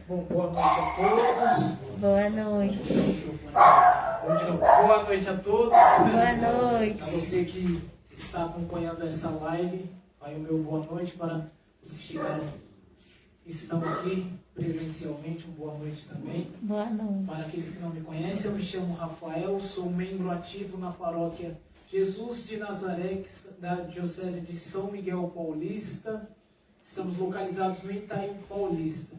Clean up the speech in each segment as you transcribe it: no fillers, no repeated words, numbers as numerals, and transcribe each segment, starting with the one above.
Bom, boa noite a todos. Boa noite. Boa noite a todos. Boa noite. A você que está acompanhando essa live, vai o meu boa noite para os que estão aqui presencialmente, boa noite também. Boa noite. Para aqueles que não me conhecem, eu me chamo Rafael, sou membro ativo na paróquia Jesus de Nazaré, da Diocese de São Miguel Paulista. Estamos localizados no Itaim Paulista.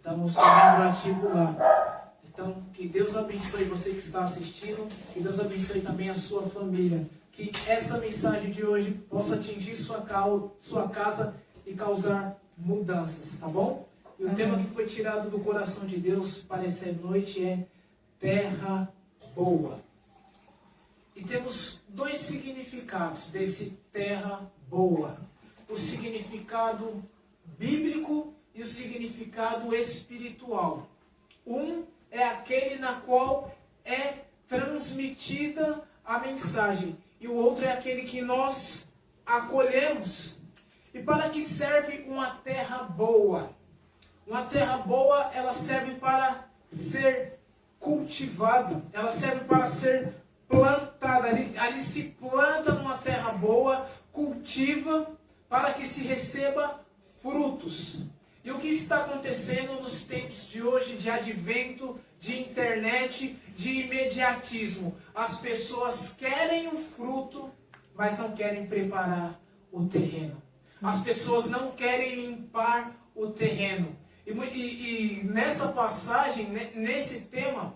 Então, eu sou membro ativo lá. Então, que Deus abençoe você que está assistindo, que Deus abençoe também a sua família. Que essa mensagem de hoje possa atingir sua casa e causar mudanças, tá bom? E o tema que foi tirado do coração de Deus para essa noite é Terra Boa. E temos dois significados desse Terra Boa. O significado bíblico e o significado espiritual. Um é aquele na qual é transmitida a mensagem. E o outro é aquele que nós acolhemos. E para que serve uma terra boa? Uma terra boa, ela serve para ser cultivada. Ela serve para ser plantada. Ali se planta numa terra boa, cultiva para que se receba frutos. E o que está acontecendo nos tempos de hoje, de advento, de internet, de imediatismo? As pessoas querem o fruto, mas não querem preparar o terreno. As pessoas não querem limpar o terreno. E nessa passagem, nesse tema,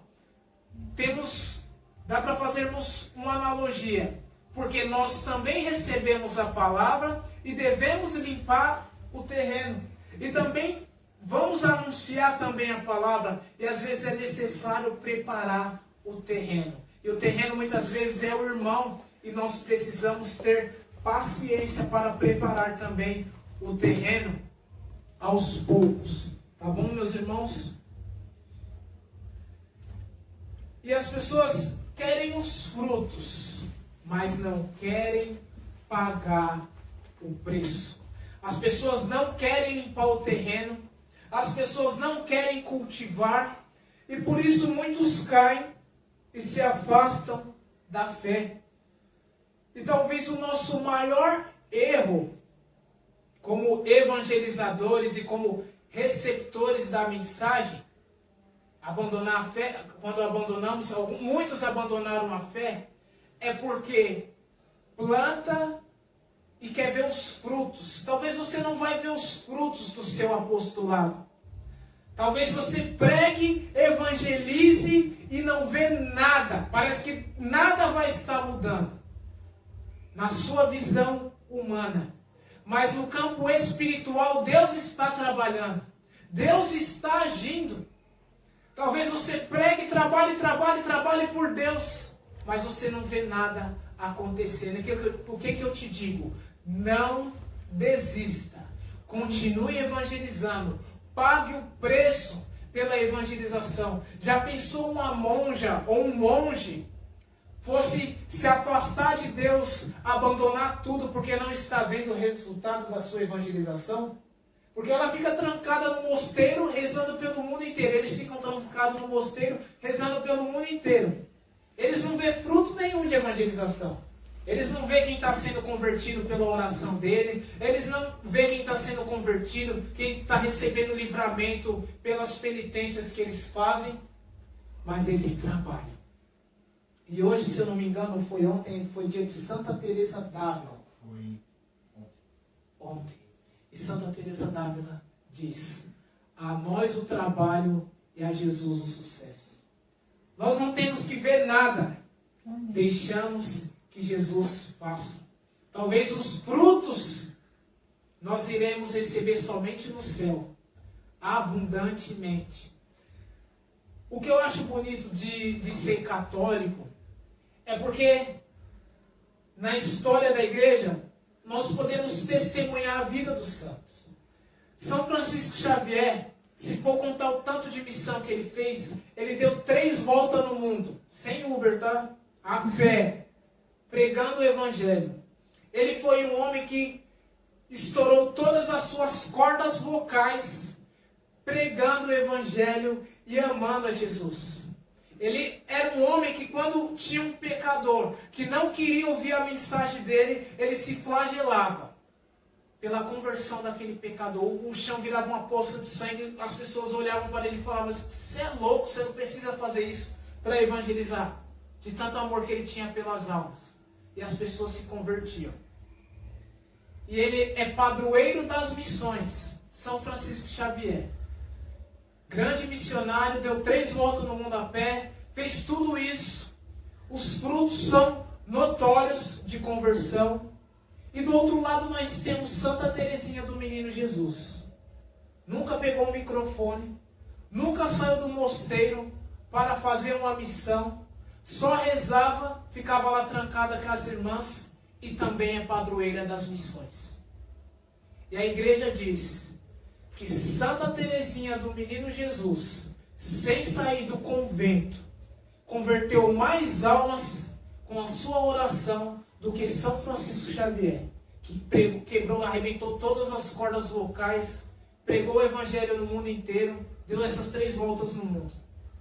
dá para fazermos uma analogia. Porque nós também recebemos a palavra e devemos limpar o terreno. E também vamos anunciar também a palavra. E às vezes é necessário preparar o terreno. E o terreno muitas vezes é o irmão. E nós precisamos ter paciência para preparar também o terreno aos poucos. Tá bom, meus irmãos? E as pessoas querem os frutos, mas não querem pagar o preço. As pessoas não querem limpar o terreno, as pessoas não querem cultivar, e por isso muitos caem e se afastam da fé. E talvez o nosso maior erro, como evangelizadores e como receptores da mensagem, abandonar a fé, quando abandonamos, muitos abandonaram a fé, é porque planta e quer ver os frutos. Talvez você não vai ver os frutos do seu apostolado. Talvez você pregue, evangelize e não vê nada. Parece que nada vai estar mudando na sua visão humana. Mas no campo espiritual, Deus está trabalhando. Deus está agindo. Talvez você pregue, trabalhe por Deus, mas você não vê nada acontecendo. O que eu te digo? Não desista. Continue evangelizando. Pague o preço pela evangelização. Já pensou uma monja ou um monge fosse se afastar de Deus, abandonar tudo porque não está vendo o resultado da sua evangelização? Porque ela fica trancada no mosteiro, rezando pelo mundo inteiro. Eles ficam trancados no mosteiro, rezando pelo mundo inteiro. Eles não vê fruto nenhum de evangelização. Eles não vê quem está sendo convertido pela oração dele. Eles não vê quem está sendo convertido, quem está recebendo livramento pelas penitências que eles fazem. Mas eles trabalham. E hoje, se eu não me engano, foi dia de Santa Teresa d'Ávila. Foi Ontem. E Santa Teresa d'Ávila diz: a nós o trabalho e a Jesus o sucesso. Nós não temos que ver nada. Deixamos que Jesus faça. Talvez os frutos nós iremos receber somente no céu, abundantemente. O que eu acho bonito de ser católico é porque na história da igreja nós podemos testemunhar a vida dos santos. São Francisco Xavier, se for contar o tanto de missão que ele fez, ele deu 3 voltas no mundo, sem Uber, tá? A pé, pregando o evangelho. Ele foi um homem que estourou todas as suas cordas vocais pregando o evangelho e amando a Jesus. Ele era um homem que, quando tinha um pecador que não queria ouvir a mensagem dele, ele se flagelava pela conversão daquele pecador. O chão virava uma poça de sangue, as pessoas olhavam para ele e falavam: você é louco, você não precisa fazer isso para evangelizar. De tanto amor que ele tinha pelas almas. E as pessoas se convertiam. E ele é padroeiro das missões. São Francisco Xavier. Grande missionário, deu 3 voltas no mundo a pé, fez tudo isso. Os frutos são notórios de conversão. E do outro lado nós temos Santa Teresinha do Menino Jesus. Nunca pegou um microfone, nunca saiu do mosteiro para fazer uma missão, só rezava, ficava lá trancada com as irmãs e também é padroeira das missões. E a igreja diz que Santa Teresinha do Menino Jesus, sem sair do convento, converteu mais almas com a sua oração do que São Francisco Xavier, que quebrou, arrebentou todas as cordas vocais, pregou o evangelho no mundo inteiro, deu essas 3 voltas no mundo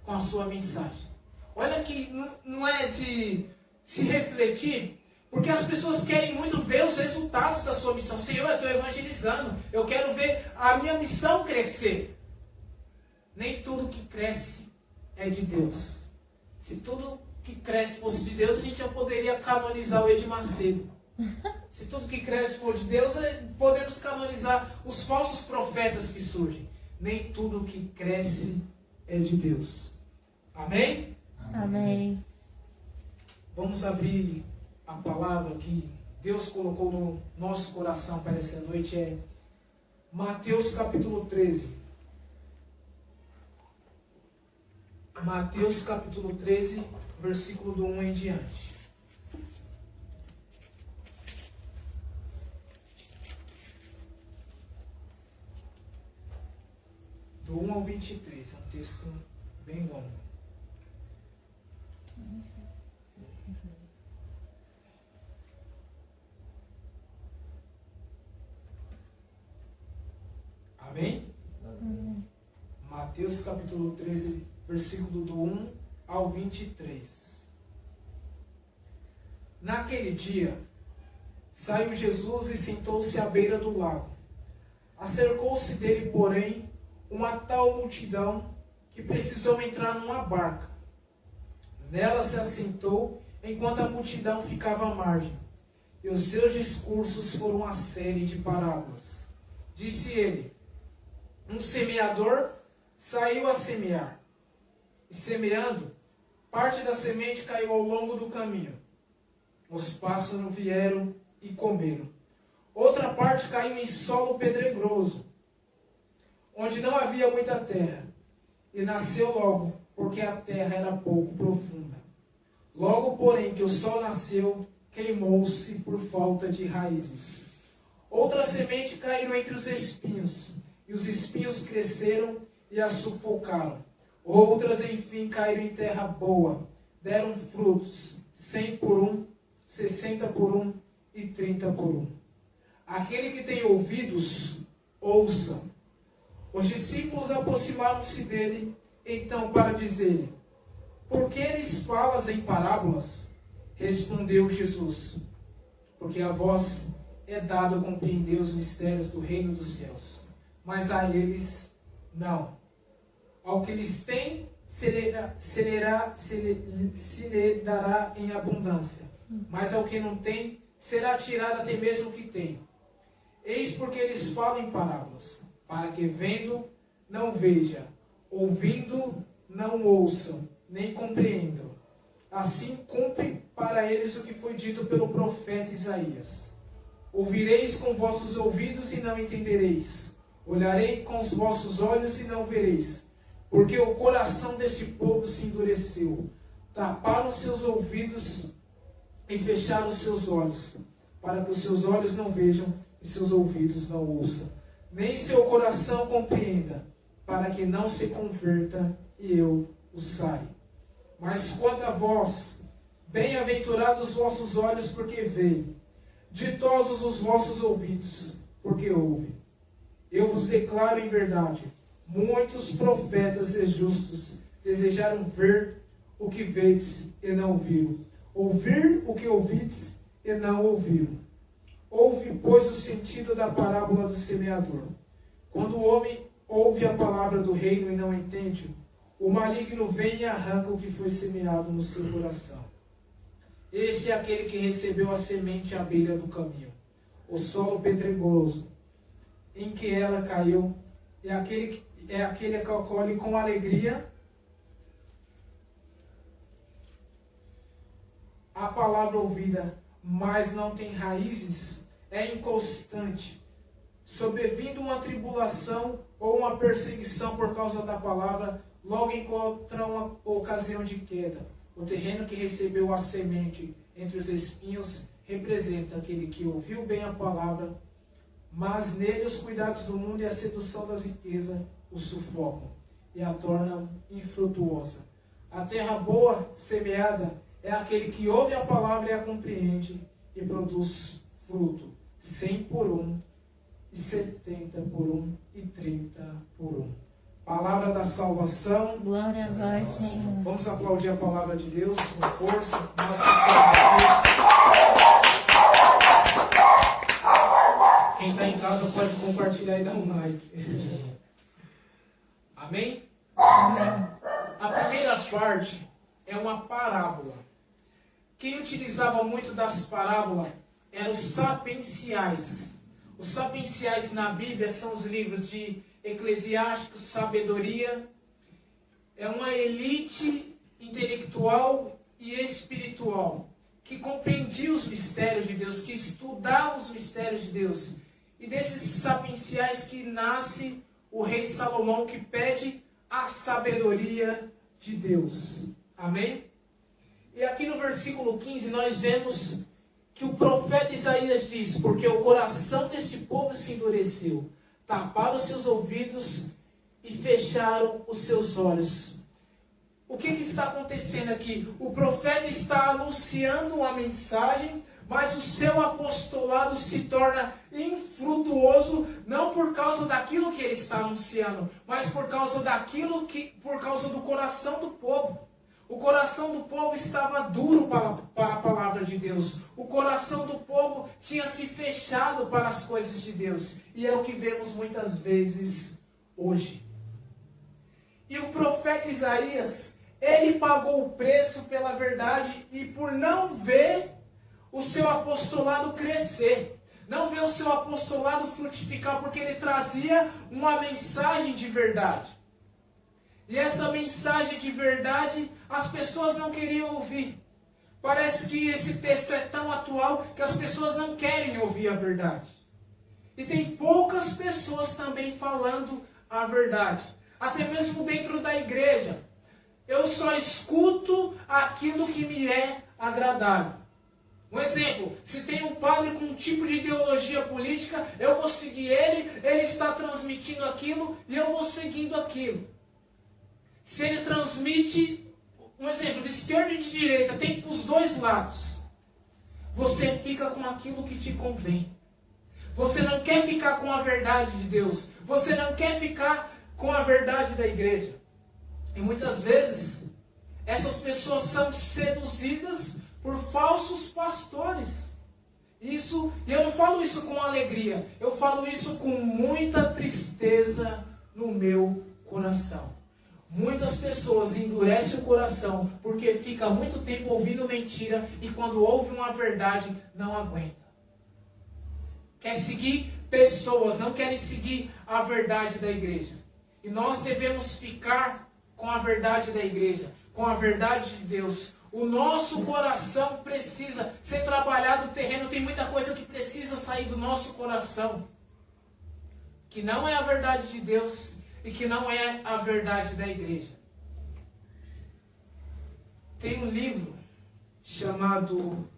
com a sua mensagem. Olha que não é de se refletir, porque as pessoas querem muito ver os resultados da sua missão. Senhor, eu estou evangelizando, eu quero ver a minha missão crescer. Nem tudo que cresce é de Deus. Se tudo que cresce fosse de Deus, a gente já poderia canonizar o Edir Macedo. Se tudo que cresce for de Deus, podemos canonizar os falsos profetas que surgem. Nem tudo que cresce é de Deus. Amém? Amém. Vamos abrir a palavra que Deus colocou no nosso coração para essa noite. É Mateus capítulo 13. Mateus capítulo 13, versículo do 1 em diante. Do 1 ao 23, é um texto bem longo. Amém? Mateus capítulo 13, versículo do 1 ao 23. Naquele dia, saiu Jesus e sentou-se à beira do lago. Acercou-se dele, porém, uma tal multidão que precisou entrar numa barca. Nela se assentou, enquanto a multidão ficava à margem. E os seus discursos foram uma série de parábolas. Disse ele: um semeador saiu a semear. E semeando, parte da semente caiu ao longo do caminho. Os pássaros vieram e comeram. Outra parte caiu em solo pedregoso, onde não havia muita terra, e nasceu logo, porque a terra era pouco profunda. Logo, porém, que o sol nasceu, queimou-se por falta de raízes. Outra semente caiu entre os espinhos, e os espinhos cresceram e a sufocaram. Outras, enfim, caíram em terra boa, deram frutos, 100 por 1, 60 por 1 e 30 por 1. Aquele que tem ouvidos, ouça. Os discípulos aproximaram-se dele, então, para dizer-lhe: por que eles falas em parábolas? Respondeu Jesus: porque a vós é dado compreender os mistérios do reino dos céus, mas a eles não. Ao que lhes tem, se lhe dará em abundância, mas ao que não tem, será tirado até mesmo o que tem. Eis porque eles falam em parábolas, para que vendo, não veja, ouvindo, não ouçam, nem compreendam. Assim cumpre para eles o que foi dito pelo profeta Isaías: ouvireis com vossos ouvidos e não entendereis, olharei com os vossos olhos e não vereis, porque o coração deste povo se endureceu, taparam seus ouvidos e fecharam seus olhos, para que os seus olhos não vejam e seus ouvidos não ouçam, nem seu coração compreenda, para que não se converta e eu o sare. Mas quanto a vós, bem-aventurados os vossos olhos, porque veem, ditosos os vossos ouvidos, porque ouvem. Eu vos declaro em verdade, muitos profetas e justos desejaram ver o que vedes e não viram, ouvir o que ouvides e não ouviram. Ouve, pois, o sentido da parábola do semeador. Quando o homem ouve a palavra do reino e não entende, o maligno vem e arranca o que foi semeado no seu coração. Este é aquele que recebeu a semente à beira do caminho, o solo pedregoso, em que ela caiu, é aquele que acolhe com alegria a palavra ouvida, mas não tem raízes, é inconstante. Sobrevindo uma tribulação ou uma perseguição por causa da palavra, logo encontra uma ocasião de queda. O terreno que recebeu a semente entre os espinhos representa aquele que ouviu bem a palavra, mas nele os cuidados do mundo e a sedução das riquezas o sufocam e a tornam infrutuosa. A terra boa, semeada, é aquele que ouve a palavra e a compreende e produz fruto, 100 por 1, e 70 por 1, e 30 por 1. Palavra da salvação. Glória a vós, Senhor. Vamos aplaudir a palavra de Deus com força. Quem está em casa pode compartilhar e dar um like. Amém? Amém. A primeira parte é uma parábola. Quem utilizava muito das parábolas eram os sapienciais. Os sapienciais na Bíblia são os livros de Eclesiásticos, Sabedoria. É uma elite intelectual e espiritual que compreendia os mistérios de Deus, que estudava os mistérios de Deus. E desses sapienciais que nasce o rei Salomão, que pede a sabedoria de Deus. Amém? E aqui no versículo 15 nós vemos que o profeta Isaías diz: porque o coração deste povo se endureceu, taparam os seus ouvidos e fecharam os seus olhos. O que está acontecendo aqui? O profeta está anunciando uma mensagem, mas o seu apostolado se torna infrutuoso, não por causa daquilo que ele está anunciando, mas por causa do coração do povo. O coração do povo estava duro para a palavra de Deus. O coração do povo tinha se fechado para as coisas de Deus. E é o que vemos muitas vezes hoje. E o profeta Isaías, ele pagou o preço pela verdade e por não ver o seu apostolado crescer. Não ver o seu apostolado frutificar, porque ele trazia uma mensagem de verdade. E essa mensagem de verdade as pessoas não queriam ouvir. Parece que esse texto é tão atual que as pessoas não querem ouvir a verdade. E tem poucas pessoas também falando a verdade. Até mesmo dentro da igreja. Eu só escuto aquilo que me é agradável. Um exemplo, se tem um padre com um tipo de ideologia política, eu vou seguir ele está transmitindo aquilo e eu vou seguindo aquilo. Se ele transmite, um exemplo, de esquerda e de direita, tem os dois lados. Você fica com aquilo que te convém. Você não quer ficar com a verdade de Deus. Você não quer ficar com a verdade da igreja. E muitas vezes, essas pessoas são seduzidas por falsos pastores. E eu não falo isso com alegria. Eu falo isso com muita tristeza no meu coração. Muitas pessoas endurecem o coração porque fica muito tempo ouvindo mentira e quando ouve uma verdade não aguenta. Quer seguir pessoas, não querem seguir a verdade da igreja. E nós devemos ficar com a verdade da igreja, com a verdade de Deus. O nosso coração precisa ser trabalhado no terreno. Tem muita coisa que precisa sair do nosso coração, que não é a verdade de Deus e que não é a verdade da igreja. Tem um livro chamado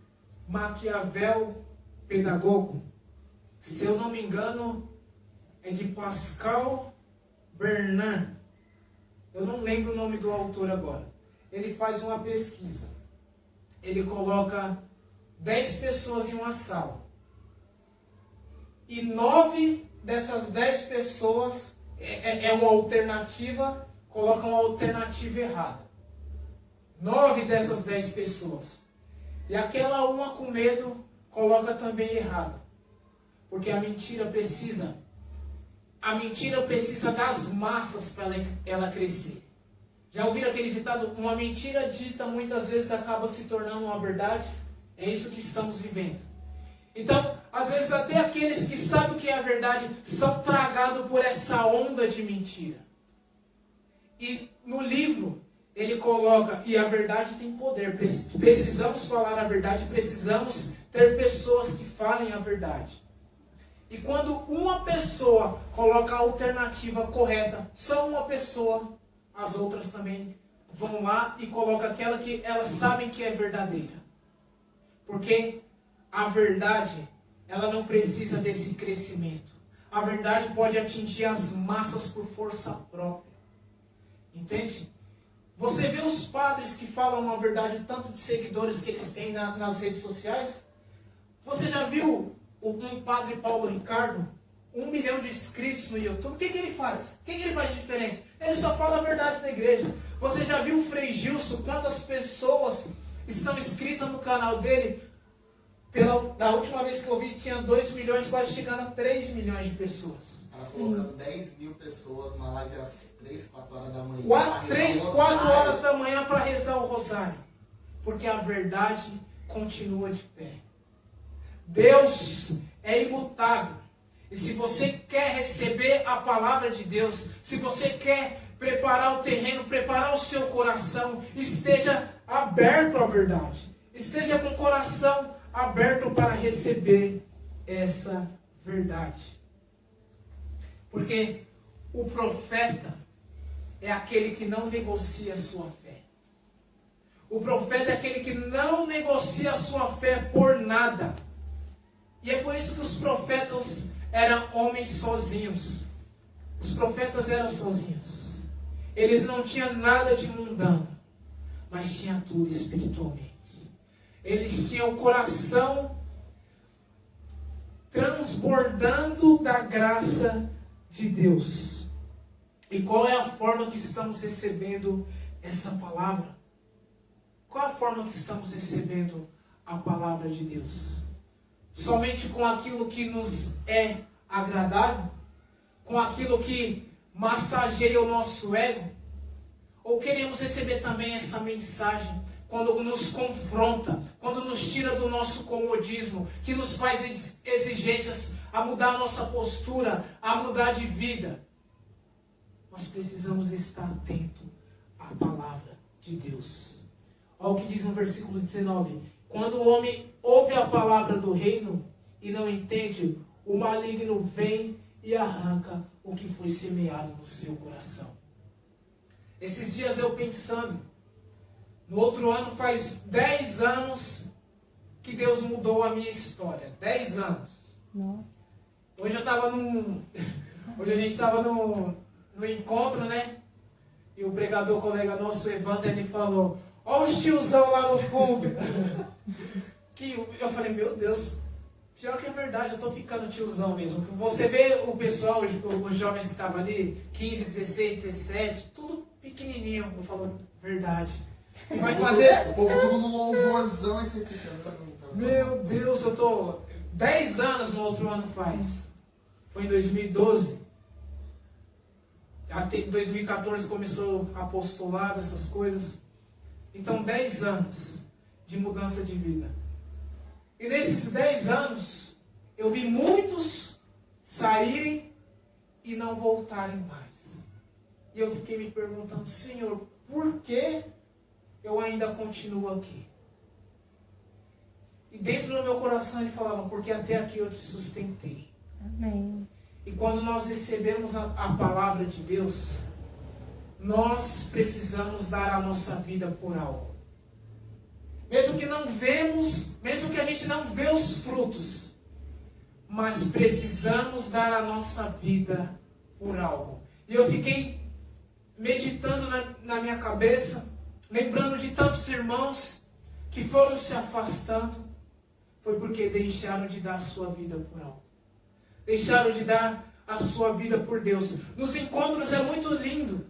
Maquiavel Pedagogo. Se eu não me engano, é de Pascal Bernard. Eu não lembro o nome do autor agora. Ele faz uma pesquisa. Ele coloca 10 pessoas em uma sala. E 9 dessas 10 pessoas é uma alternativa, coloca uma alternativa errada. 9 dessas 10 pessoas. E aquela uma com medo coloca também errado. Porque a mentira precisa das massas para ela crescer. Já ouviram aquele ditado? Uma mentira dita muitas vezes acaba se tornando uma verdade. É isso que estamos vivendo. Então, às vezes até aqueles que sabem o que é a verdade são tragados por essa onda de mentira. E no livro ele coloca, e a verdade tem poder. Precisamos falar a verdade, precisamos ter pessoas que falem a verdade. E quando uma pessoa coloca a alternativa correta, só uma pessoa, as outras também vão lá e colocam aquela que elas sabem que é verdadeira. Porque a verdade, ela não precisa desse crescimento. A verdade pode atingir as massas por força própria. Entende? Você vê os padres que falam a verdade, tanto de seguidores que eles têm nas redes sociais. Você já viu um padre Paulo Ricardo? 1 milhão de inscritos no YouTube. O que ele faz? O que ele faz de diferente? Ele só fala a verdade na igreja. Você já viu o Frei Gilson? Quantas pessoas estão inscritas no canal dele? Da última vez que eu vi, tinha 2 milhões, quase chegando a 3 milhões de pessoas. Ela colocando 10 mil pessoas na live às 3, 4 horas da manhã. 3, 4 horas da manhã para rezar o rosário. Porque a verdade continua de pé. Deus é imutável. E se você quer receber a palavra de Deus, se você quer preparar o terreno, preparar o seu coração, esteja aberto à verdade. Esteja com o coração aberto para receber essa verdade. Porque o profeta é aquele que não negocia a sua fé. O profeta é aquele que não negocia a sua fé por nada. E é por isso que os profetas eram homens sozinhos. Os profetas eram sozinhos. Eles não tinham nada de mundano, mas tinham tudo espiritualmente. Eles tinham o coração transbordando da graça de Deus. E qual é a forma que estamos recebendo essa palavra? Qual é a forma que estamos recebendo a palavra de Deus? Somente com aquilo que nos é agradável? Com aquilo que massageia o nosso ego? Ou queremos receber também essa mensagem quando nos confronta, quando nos tira do nosso comodismo, que nos faz exigências a mudar a nossa postura, a mudar de vida? Nós precisamos estar atento à palavra de Deus. Olha o que diz no versículo 19. Quando o homem ouve a palavra do reino e não entende, o maligno vem e arranca o que foi semeado no seu coração. Esses dias eu pensando, no outro ano faz 10 anos que Deus mudou a minha história. 10 anos. Nossa. Hoje a gente estava no encontro, né? E o pregador colega nosso, Evandro, ele falou: olha os tiozão lá no fundo. Que eu falei, meu Deus, pior que é verdade, eu tô ficando tiozão mesmo. Você vê o pessoal, os jovens que estavam ali, 15, 16, 17, tudo pequenininho. Eu falo, verdade. E vai fazer... O povo tudo no louvorzão e você fica... Meu Deus, eu tô... 10 anos no outro ano faz. Foi em 2012. Até 2014 começou apostolado, essas coisas. Então 10 anos de mudança de vida. E nesses 10 anos, eu vi muitos saírem e não voltarem mais. E eu fiquei me perguntando, Senhor, por que eu ainda continuo aqui? E dentro do meu coração ele falava, porque até aqui eu te sustentei. Amém. E quando nós recebemos a palavra de Deus, nós precisamos dar a nossa vida por algo. Mesmo que não vemos, mesmo que a gente não vê os frutos, mas precisamos dar a nossa vida por algo. E eu fiquei meditando na minha cabeça, lembrando de tantos irmãos que foram se afastando, foi porque deixaram de dar a sua vida por algo. Deixaram de dar a sua vida por Deus. Nos encontros é muito lindo.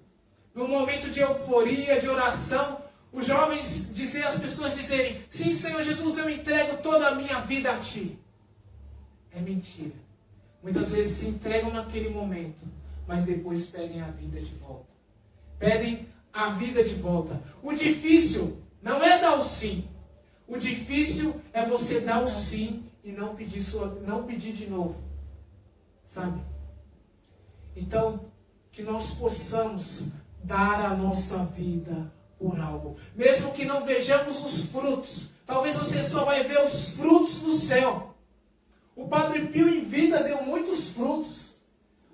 No momento de euforia, de oração, os jovens dizem, as pessoas dizerem, sim, Senhor Jesus, eu entrego toda a minha vida a Ti. É mentira. Muitas vezes se entregam naquele momento, mas depois pedem a vida de volta. Pedem a vida de volta. O difícil não é dar o sim. O difícil é você dar o sim e não pedir de novo. Sabe? Então, que nós possamos dar a nossa vida por algo. Mesmo que não vejamos os frutos. Talvez você só vai ver os frutos do céu. O Padre Pio em vida deu muitos frutos.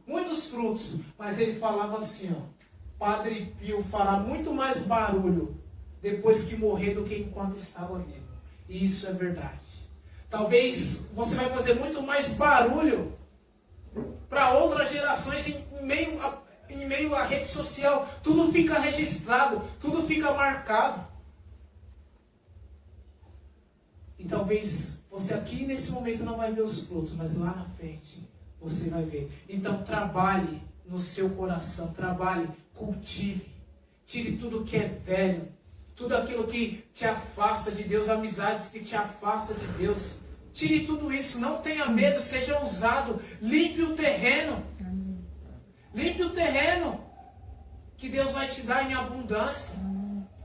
Muitos frutos. Mas ele falava assim, ó. Padre Pio fará muito mais barulho depois que morrer do que enquanto estava vivo. E isso é verdade. Talvez você vai fazer muito mais barulho para outras gerações em meio à rede social. Tudo fica registrado, tudo fica marcado. E talvez você aqui nesse momento não vai ver os frutos, mas lá na frente você vai ver. Então trabalhe no seu coração, trabalhe, cultive, tire tudo que é velho, tudo aquilo que te afasta de Deus, amizades que te afastam de Deus. Tire tudo isso, não tenha medo, seja ousado, limpe o terreno. Limpe o terreno que Deus vai te dar em abundância.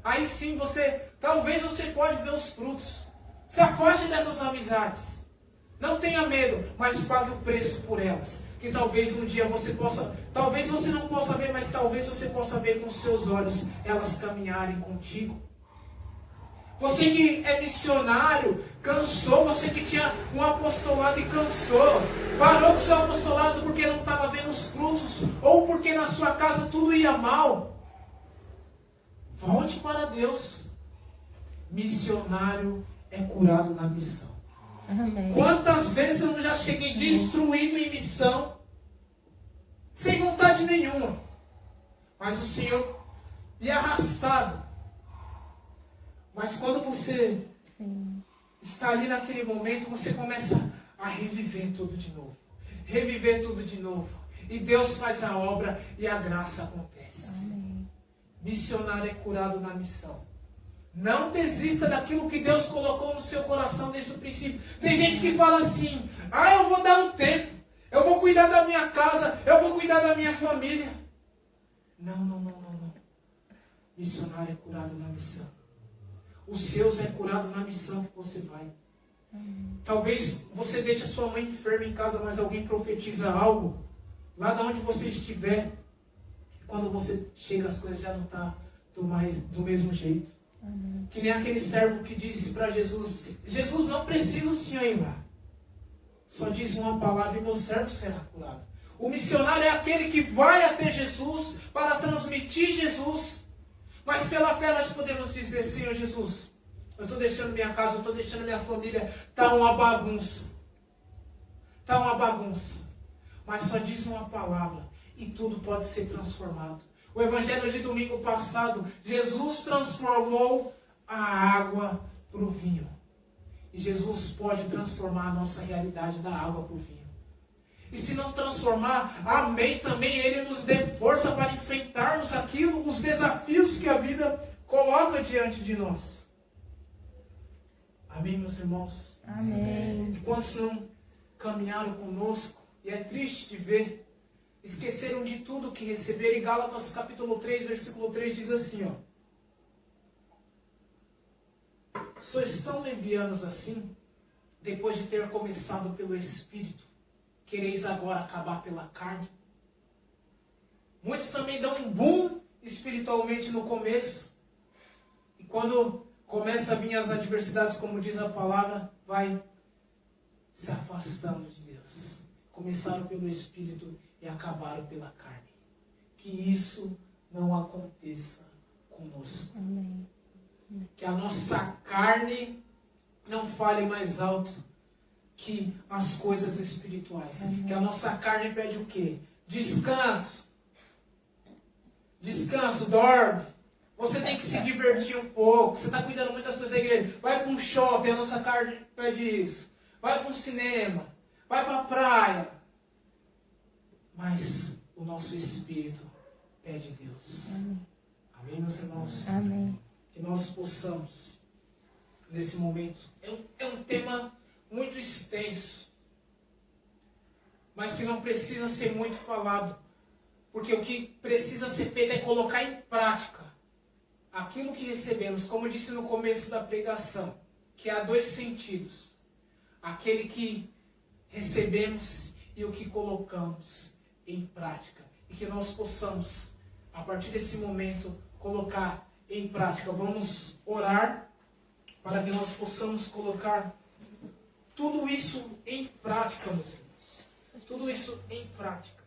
Aí sim talvez você pode ver os frutos. Se afaste dessas amizades. Não tenha medo, mas pague o preço por elas. Que talvez um dia você possa, talvez você não possa ver, mas talvez você possa ver com seus olhos elas caminharem contigo. Você que é missionário, cansou, você que tinha um apostolado e cansou, parou com o seu apostolado porque não estava vendo os frutos, ou porque na sua casa tudo ia mal. Volte para Deus. Missionário é curado na missão. Amém. Quantas vezes eu já cheguei destruído em missão, sem vontade nenhuma, mas o Senhor me arrastado. Mas quando você está ali naquele momento, você começa a reviver tudo de novo. Reviver tudo de novo. E Deus faz a obra e a graça acontece. Amém. Missionário é curado na missão. Não desista daquilo que Deus colocou no seu coração desde o princípio. Tem gente que fala assim, eu vou dar um tempo. Eu vou cuidar da minha casa. Eu vou cuidar da minha família. Não. Missionário é curado na missão. Os seus é curado na missão que você vai. Talvez você deixe a sua mãe enferma em casa, mas alguém profetiza algo lá de onde você estiver. Quando você chega, as coisas já não estão do mesmo jeito. Que nem aquele servo que disse para Jesus, Jesus, não precisa o Senhor ir lá. Só diz uma palavra e meu servo será curado. O missionário é aquele que vai até Jesus para transmitir Jesus. Mas pela fé nós podemos dizer, Senhor Jesus, eu estou deixando minha casa, eu estou deixando minha família, está uma bagunça. Está uma bagunça. Mas só diz uma palavra e tudo pode ser transformado. O evangelho de domingo passado, Jesus transformou a água para o vinho. E Jesus pode transformar a nossa realidade da água para o vinho. E se não transformar, amém, também Ele nos dê força para enfrentarmos aquilo, os desafios que a vida coloca diante de nós. Amém, meus irmãos? Amém. E quantos não caminharam conosco, e é triste de ver, esqueceram de tudo que receberam. E Gálatas capítulo 3, versículo 3 diz assim, sois tão levianos assim, depois de ter começado pelo Espírito, quereis agora acabar pela carne? Muitos também dão um boom espiritualmente no começo, e quando começa a vir as adversidades, como diz a palavra, vai se afastando de Deus. Começaram pelo Espírito e acabaram pela carne. Que isso não aconteça conosco. Amém. Que a nossa carne não fale mais alto que as coisas espirituais. Amém. Que a nossa carne pede o quê? Descanso. Descanso, dorme. Você tem que se divertir um pouco. Você está cuidando muito das coisas da igreja. Vai para um shopping, a nossa carne pede isso. Vai para um cinema. Vai para a praia. mas o nosso espírito é de Deus. Amém. Amém, meus irmãos? Amém. Que nós possamos, nesse momento, é um tema muito extenso, mas que não precisa ser muito falado, porque o que precisa ser feito é colocar em prática aquilo que recebemos, como eu disse no começo da pregação, que há dois sentidos: aquele que recebemos e o que colocamos em prática, e que nós possamos, a partir desse momento, colocar em prática. Vamos orar para que nós possamos colocar tudo isso em prática, meus irmãos. Tudo isso em prática.